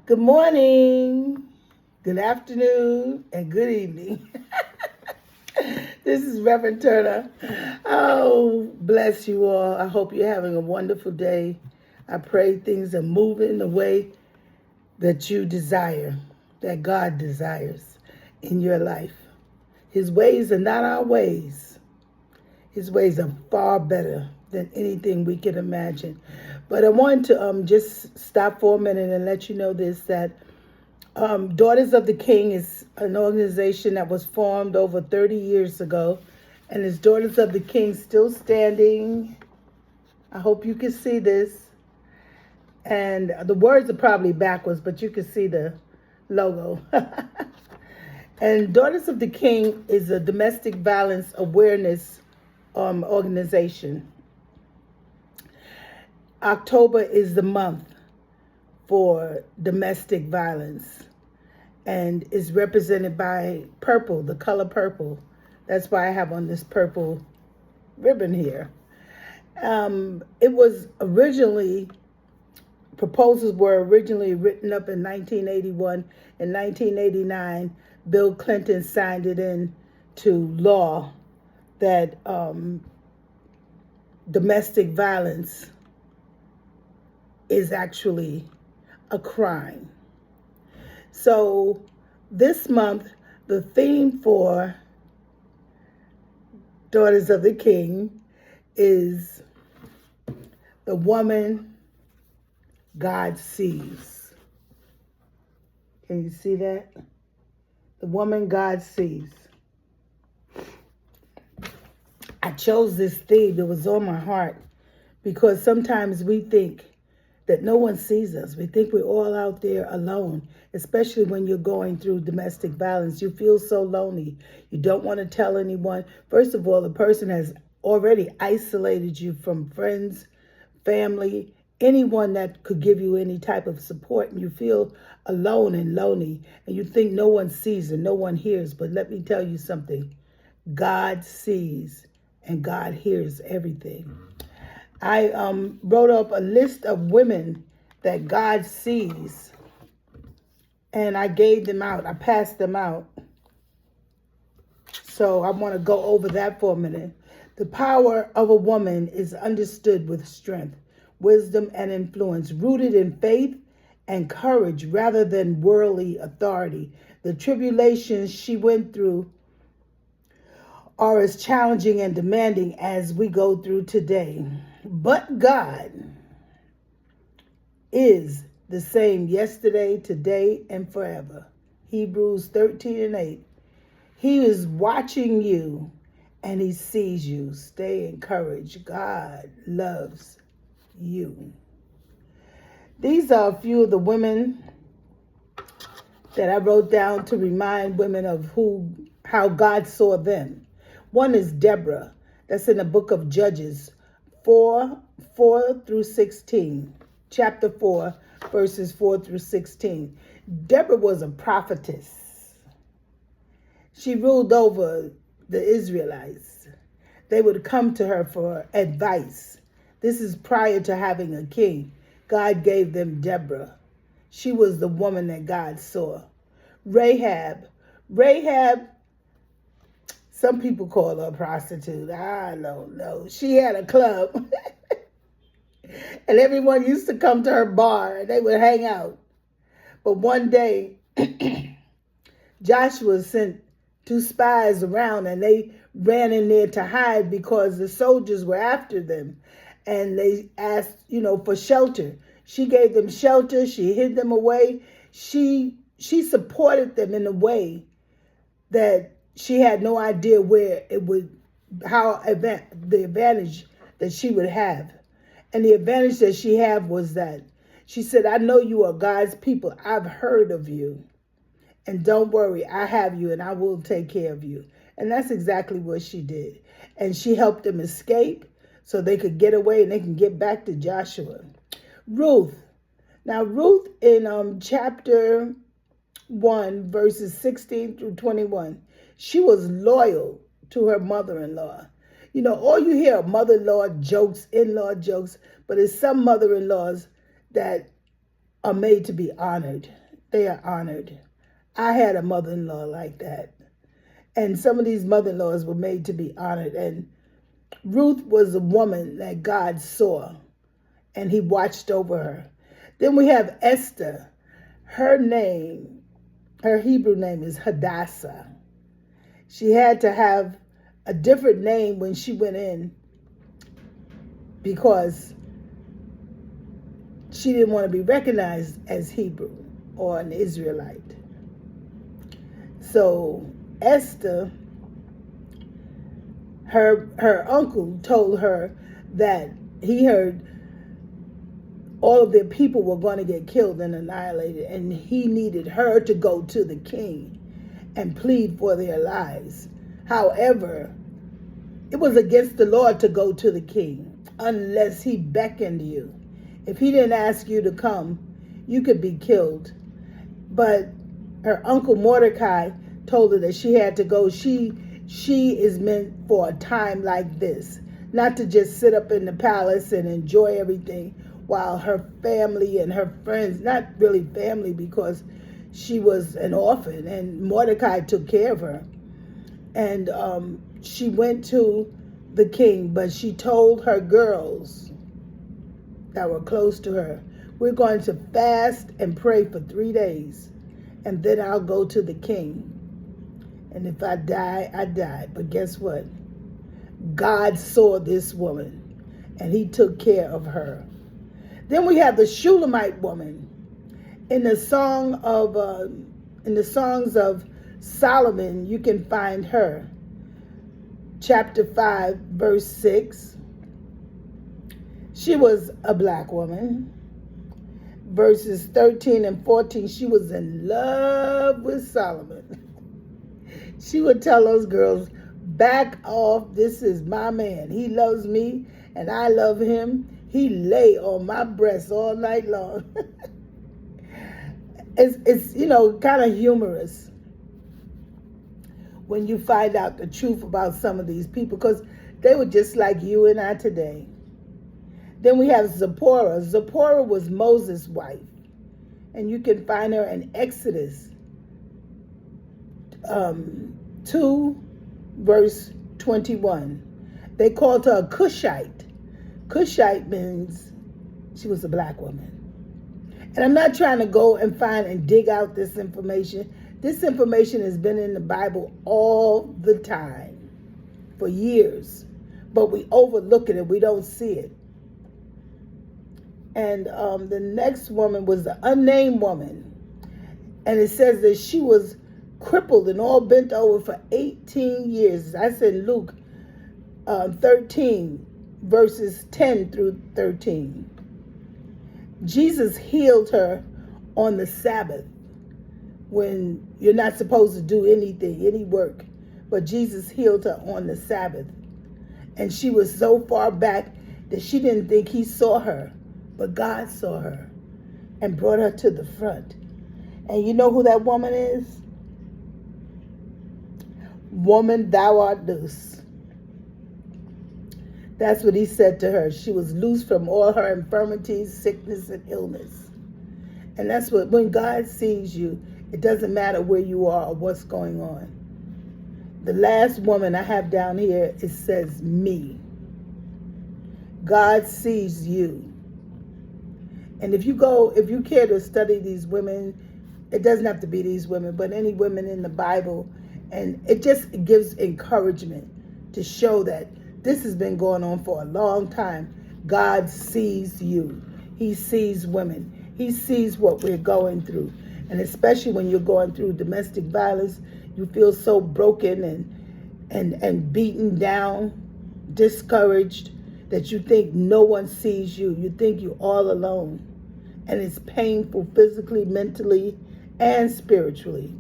Good morning, good afternoon, and good evening. This is Reverend Turner. Oh, bless you all. I hope you're having a wonderful day. I pray things are moving the way that you desire, that God desires in your life. His ways are not our ways. His ways are far better than anything we can imagine. But I wanted to just stop for a minute and let you know this, that Daughters of the King is an organization that was formed over 30 years ago, and is Daughters of the King still standing. I hope you can see this. And the words are probably backwards, but you can see the logo. And Daughters of the King is a domestic violence awareness organization. October is the month for domestic violence, and is represented by purple, the color purple. That's why I have on this purple ribbon here. It was originally, proposals were originally written up in 1981. In 1989, Bill Clinton signed it into law that domestic violence is actually a crime. So this month, the theme for Daughters of the King is the woman God sees. Can you see that? The woman God sees. I chose this theme, it was on my heart, because sometimes we think that no one sees us. We think we're all out there alone, especially when you're going through domestic violence. You feel so lonely. You don't want to tell anyone. First of all, the person has already isolated you from friends, family, anyone that could give you any type of support, and you feel alone and lonely, and you think no one sees and no one hears. But let me tell you something. God sees and God hears everything. I wrote up a list of women that God sees, and I gave them out. I passed them out. So I want to go over that for a minute. The power of a woman is understood with strength, wisdom, and influence, rooted in faith and courage rather than worldly authority. The tribulations she went through are as challenging and demanding as we go through today. But God is the same yesterday, today, and forever. Hebrews 13:8. He is watching you and he sees you. Stay encouraged. God loves you. These are a few of the women that I wrote down to remind women of how God saw them. One is Deborah. That's in the book of Judges 4 through 16. Chapter 4, verses 4 through 16. Deborah was a prophetess. She ruled over the Israelites. They would come to her for advice. This is prior to having a king. God gave them Deborah. She was the woman that God saw. Rahab. Rahab, some people call her a prostitute. I don't know. She had a club. And everyone used to come to her bar and they would hang out. But one day, Joshua sent 2 spies around, and they ran in there to hide because the soldiers were after them. And they asked, for shelter. She gave them shelter. She hid them away. She supported them in a way that she had no idea the advantage that she would have. And the advantage that she had was that she said, I know you are God's people. I've heard of you. And don't worry, I have you and I will take care of you. And that's exactly what she did. And she helped them escape so they could get away and they can get back to Joshua. Ruth. Now, Ruth in chapter 1, verses 16 through 21, she was loyal to her mother-in-law. All you hear are mother-in-law jokes, in-law jokes, but it's some mother-in-laws that are made to be honored. They are honored. I had a mother-in-law like that. And some of these mother-in-laws were made to be honored. And Ruth was a woman that God saw, and he watched over her. Then we have Esther. Her name, her Hebrew name is Hadassah. She had to have a different name when she went in because she didn't want to be recognized as Hebrew or an Israelite. So Esther, her uncle told her that he heard all of their people were going to get killed and annihilated, and he needed her to go to the king and plead for their lives. However, it was against the Lord to go to the king unless he beckoned you. If he didn't ask you to come, you could be killed. But her uncle Mordecai told her that she had to go. She is meant for a time like this, not to just sit up in the palace and enjoy everything while her family and her friends, not really family because she was an orphan and Mordecai took care of her. And she went to the king, but she told her girls that were close to her, we're going to fast and pray for 3 days, and then I'll go to the king. And if I die, I die. But guess what? God saw this woman, and he took care of her. Then we have the Shulamite woman. In the songs of Solomon, you can find her. Chapter 5, verse 6. She was a black woman. Verses 13 and 14, she was in love with Solomon. She would tell those girls, back off, this is my man. He loves me and I love him. He lay on my breast all night long. It's kind of humorous when you find out the truth about some of these people, because they were just like you and I today. Then we have Zipporah. Zipporah was Moses' wife, and you can find her in Exodus 2, verse 21. They called her a Cushite. Cushite means she was a black woman. And I'm not trying to go and find and dig out this information. This information has been in the Bible all the time, for years. But we overlook it and we don't see it. And the next woman was the unnamed woman. And it says that she was crippled and all bent over for 18 years. I said Luke 13, verses 10 through 13. Jesus healed her on the Sabbath, when you're not supposed to do anything, any work. But Jesus healed her on the Sabbath. And she was so far back that she didn't think he saw her. But God saw her and brought her to the front. And you know who that woman is? Woman, thou art loose. That's what he said to her. She was loose from all her infirmities, sickness, and illness. And that's what, when God sees you, it doesn't matter where you are or what's going on. The last woman I have down here, it says me. God sees you. And if you care to study these women, it doesn't have to be these women, but any women in the Bible, and it just gives encouragement to show that this has been going on for a long time. God sees you. He sees women. He sees what we're going through. And especially when you're going through domestic violence, you feel so broken and beaten down, discouraged, that you think no one sees you. You think you're all alone. And it's painful physically, mentally, and spiritually.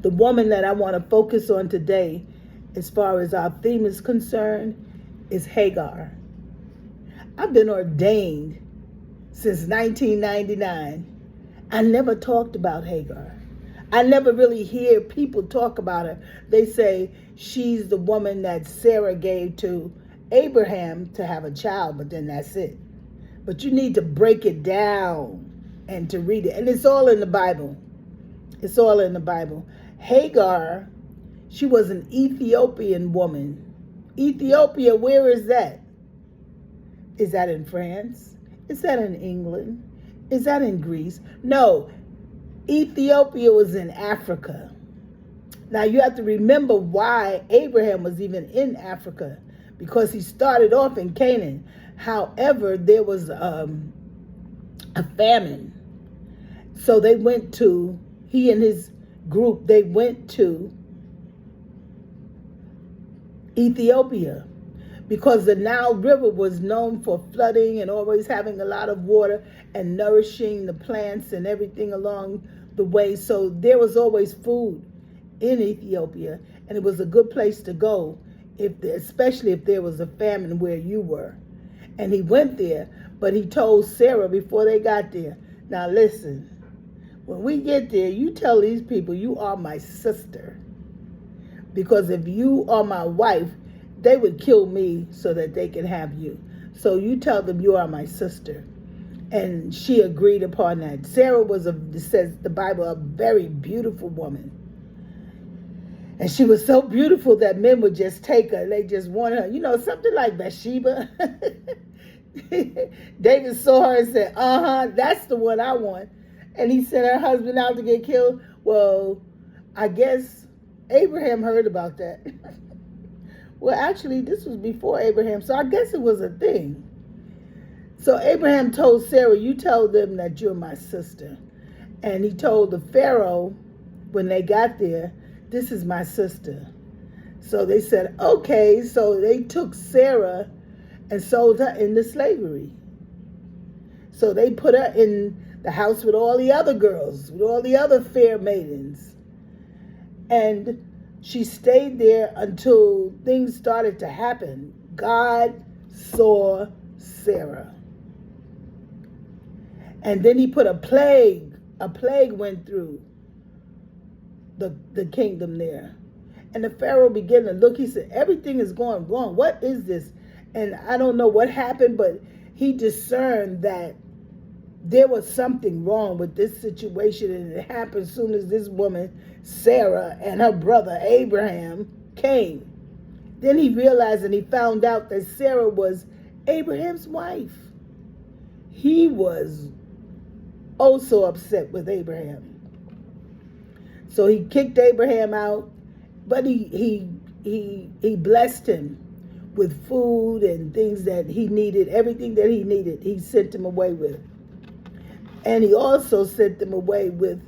The woman that I want to focus on today, as far as our theme is concerned, is Hagar. I've been ordained since 1999. I never talked about Hagar. I never really hear people talk about her. They say she's the woman that Sarah gave to Abraham to have a child, but then that's it. But you need to break it down and to read it. And it's all in the Bible. It's all in the Bible. Hagar, she was an Ethiopian woman. Ethiopia, where is that? Is that in France? Is that in England? Is that in Greece? No, Ethiopia was in Africa. Now you have to remember why Abraham was even in Africa, because he started off in Canaan. However, there was a famine. So they went to, he and his group, they went to Ethiopia, because the Nile River was known for flooding and always having a lot of water and nourishing the plants and everything along the way. So there was always food in Ethiopia, and it was a good place to go, especially if there was a famine where you were. And he went there, but he told Sarah before they got there, now listen, when we get there, you tell these people you are my sister. Because if you are my wife, they would kill me so that they can have you. So you tell them you are my sister. And she agreed upon that. Sarah was, says the Bible, a very beautiful woman. And she was so beautiful that men would just take her. They just wanted her. You know, something like Bathsheba. David saw her and said, that's the one I want. And he sent her husband out to get killed. Well, I guess Abraham heard about that. Well, actually, this was before Abraham, so I guess it was a thing. So Abraham told Sarah, you tell them that you're my sister. And he told the Pharaoh, when they got there, this is my sister. So they said, okay. So they took Sarah and sold her into slavery. So they put her in the house with all the other girls, with all the other fair maidens. And she stayed there until things started to happen. God saw Sarah. And then he put a plague went through the kingdom there. And the Pharaoh began to look. He said, everything is going wrong. What is this? And I don't know what happened, but he discerned that there was something wrong with this situation. And it happened as soon as this woman, Sarah, and her brother Abraham came. Then he realized and he found out that Sarah was Abraham's wife. He was also upset with Abraham. So he kicked Abraham out, but he blessed him with food and things that he needed, everything that he needed, he sent him away with. And he also sent them away with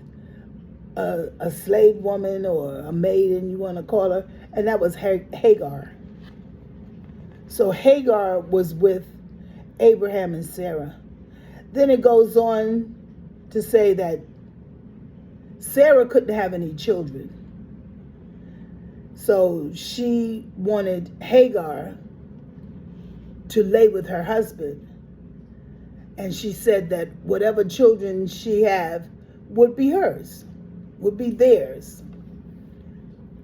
a slave woman or a maiden, you want to call her, and that was Hagar. So Hagar was with Abraham and Sarah. Then it goes on to say that Sarah couldn't have any children. So she wanted Hagar to lay with her husband. And she said that whatever children she have would be hers, would be theirs.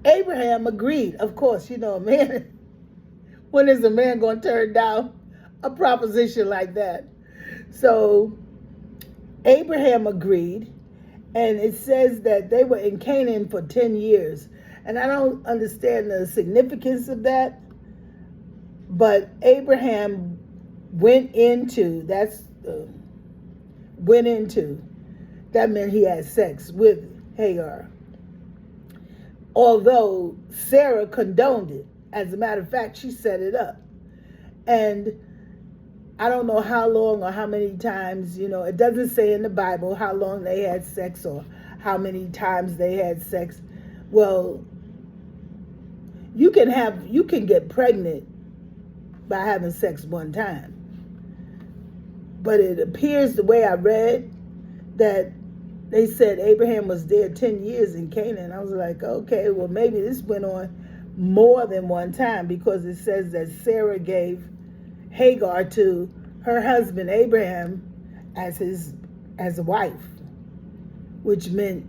Abraham agreed. Of course, you know, a man, when is a man going to turn down a proposition like that? So Abraham agreed, and it says that they were in Canaan for 10 years. And I don't understand the significance of that, but Abraham went into, that meant he had sex with Hagar. Although Sarah condoned it. As a matter of fact, she set it up. And I don't know how long or how many times, you know, it doesn't say in the Bible how long they had sex or how many times they had sex. Well, you can get pregnant by having sex one time. But it appears, the way I read, that they said Abraham was there 10 years in Canaan. I was like, okay, well, maybe this went on more than one time, because it says that Sarah gave Hagar to her husband Abraham as a wife, which meant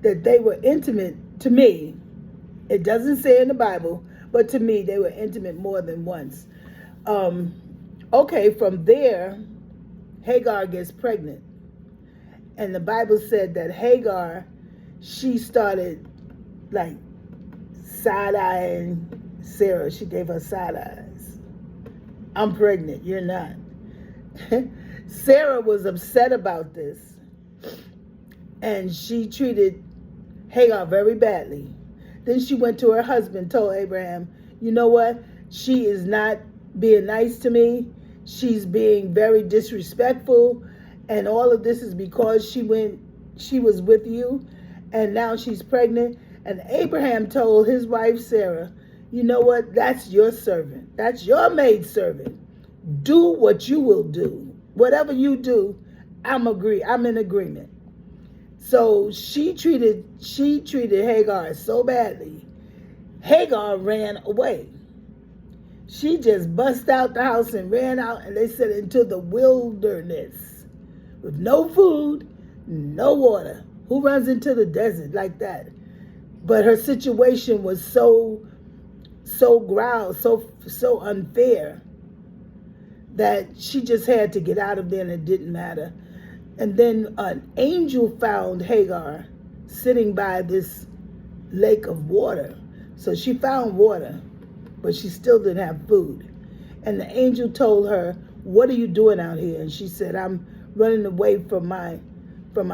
that they were intimate. To me, it doesn't say in the Bible, but to me, they were intimate more than once. Okay, from there, Hagar gets pregnant. And the Bible said that Hagar, she started like side-eyeing Sarah. She gave her side eyes. I'm pregnant, you're not. Sarah was upset about this. And she treated Hagar very badly. Then she went to her husband, told Abraham, you know what? She is not being nice to me. She's being very disrespectful. And all of this is because she was with you, and now she's pregnant. And Abraham told his wife Sarah, you know what? That's your servant. That's your maidservant. Do what you will do. Whatever you do, I'm in agreement. So she treated Hagar so badly. Hagar ran away. She just bust out the house and ran out, and they said into the wilderness with no food, no water. Who runs into the desert like that? But her situation was so unfair that she just had to get out of there, and it didn't matter. And then an angel found Hagar sitting by this lake of water. So she found water, but she still didn't have food. And the angel told her, what are you doing out here? And she said, I'm running away from my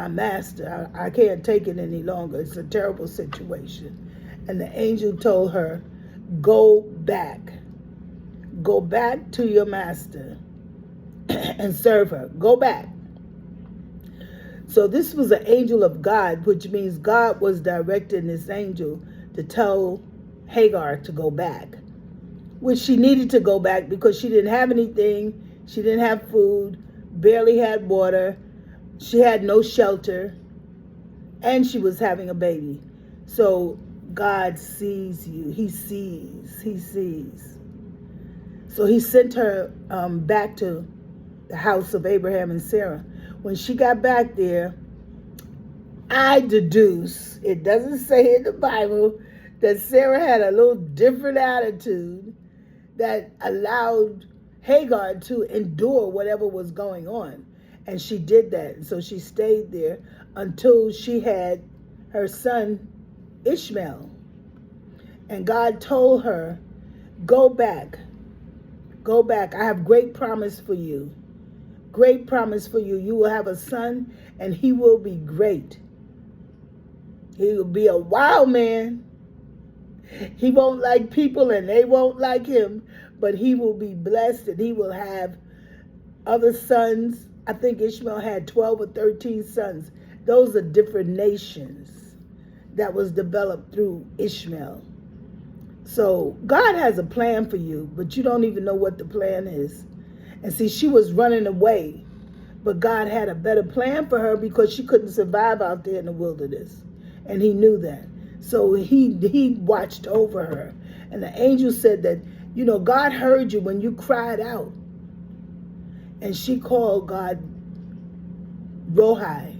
master. I can't take it any longer. It's a terrible situation. And the angel told her, go back to your master and serve her. Go back. So this was an angel of God, which means God was directing this angel to tell Hagar to go back, which she needed to go back because she didn't have anything. She didn't have food, barely had water. She had no shelter, and she was having a baby. So God sees you. He sees. So he sent her back to the house of Abraham and Sarah. When she got back there, I deduce, it doesn't say in the Bible, that Sarah had a little different attitude that allowed Hagar to endure whatever was going on. And she did that. And so she stayed there until she had her son Ishmael. And God told her, go back. I have great promise for you. Great promise for you. You will have a son, and he will be great. He will be a wild man. He won't like people, and they won't like him, but he will be blessed, and he will have other sons. I think Ishmael had 12 or 13 sons. Those are different nations that was developed through Ishmael. So God has a plan for you, but you don't even know what the plan is. And see, she was running away, but God had a better plan for her because she couldn't survive out there in the wilderness. And he knew that. So he watched over her. And the angel said that, you know, God heard you when you cried out. And she called God Rohi.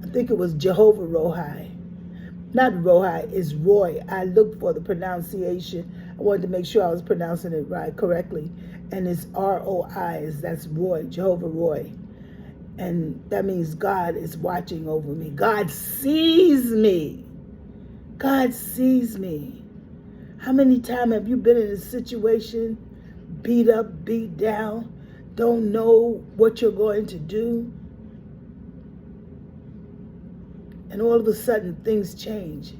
I think it was Jehovah Rohi. Not Rohi, it's Roy. I looked for the pronunciation. I wanted to make sure I was pronouncing it right, correctly. And it's R-O-I, that's Roy, Jehovah Roy. And that means God is watching over me. God sees me. God sees me. How many times have you been in a situation, beat up, beat down, don't know what you're going to do? And all of a sudden, things change.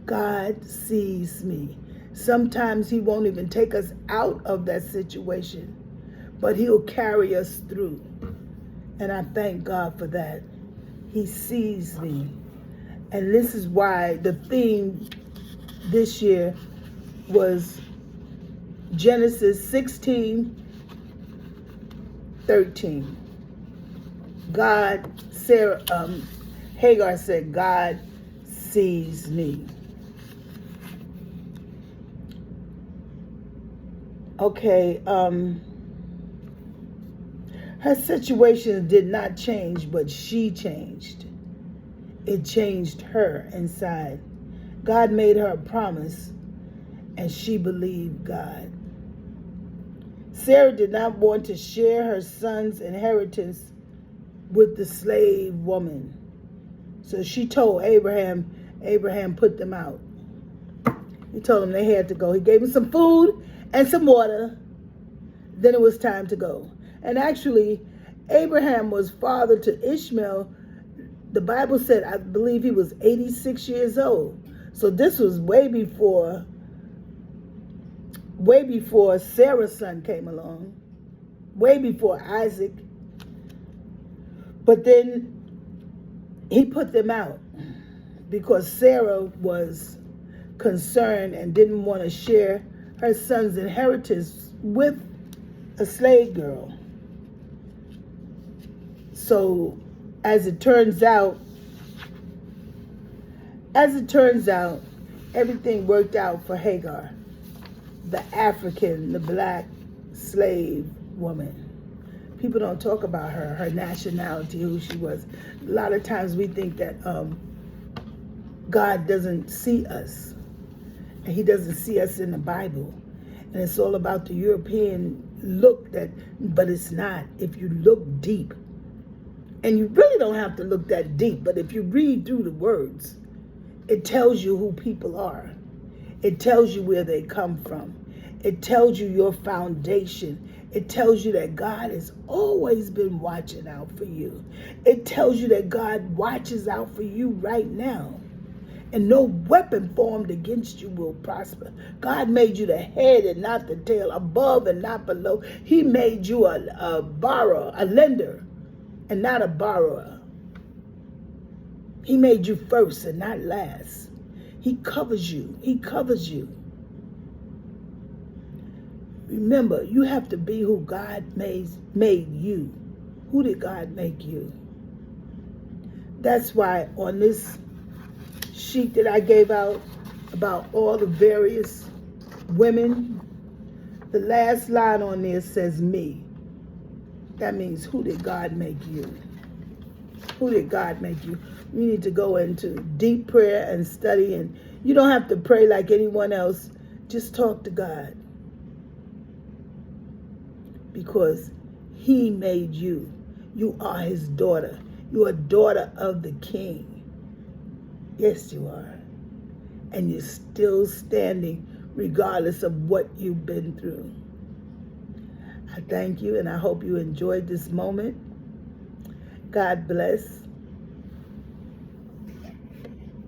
God sees me. Sometimes he won't even take us out of that situation, but he'll carry us through. And I thank God for that. He sees me. And this is why the theme this year was Genesis 16:13. Hagar said, God sees me. Okay, her situation did not change, but she changed. It changed her inside. God made her a promise, and she believed God. Sarah did not want to share her son's inheritance with the slave woman. So she told Abraham. Abraham put them out. He told them they had to go. He gave them some food and some water. Then it was time to go. And actually, Abraham was father to Ishmael. The Bible said, I believe he was 86 years old. So this was way before Sarah's son came along, way before Isaac. But then he put them out because Sarah was concerned and didn't want to share her son's inheritance with a slave girl. So as it turns out, everything worked out for Hagar, the African, the black slave woman. People don't talk about her nationality, who she was. A lot of times we think that God doesn't see us, and he doesn't see us in the Bible. And it's all about the European look, but it's not. If you look deep, and you really don't have to look that deep, but if you read through the words, it tells you who people are. It tells you where they come from. It tells you your foundation. It tells you that God has always been watching out for you. It tells you that God watches out for you right now. And no weapon formed against you will prosper. God made you the head and not the tail, above and not below. He made you a borrower, a lender, and not a borrower. He made you first and not last. He covers you. He covers you. Remember, you have to be who God made you. Who did God make you? That's why on this sheet that I gave out about all the various women, the last line on there says me. That means, who did God make you? Who did God make you? You need to go into deep prayer and study, and you don't have to pray like anyone else. Just talk to God. Because he made you. You are his daughter. You are a daughter of the King. Yes, you are. And you're still standing regardless of what you've been through. I thank you, and I hope you enjoyed this moment. God bless.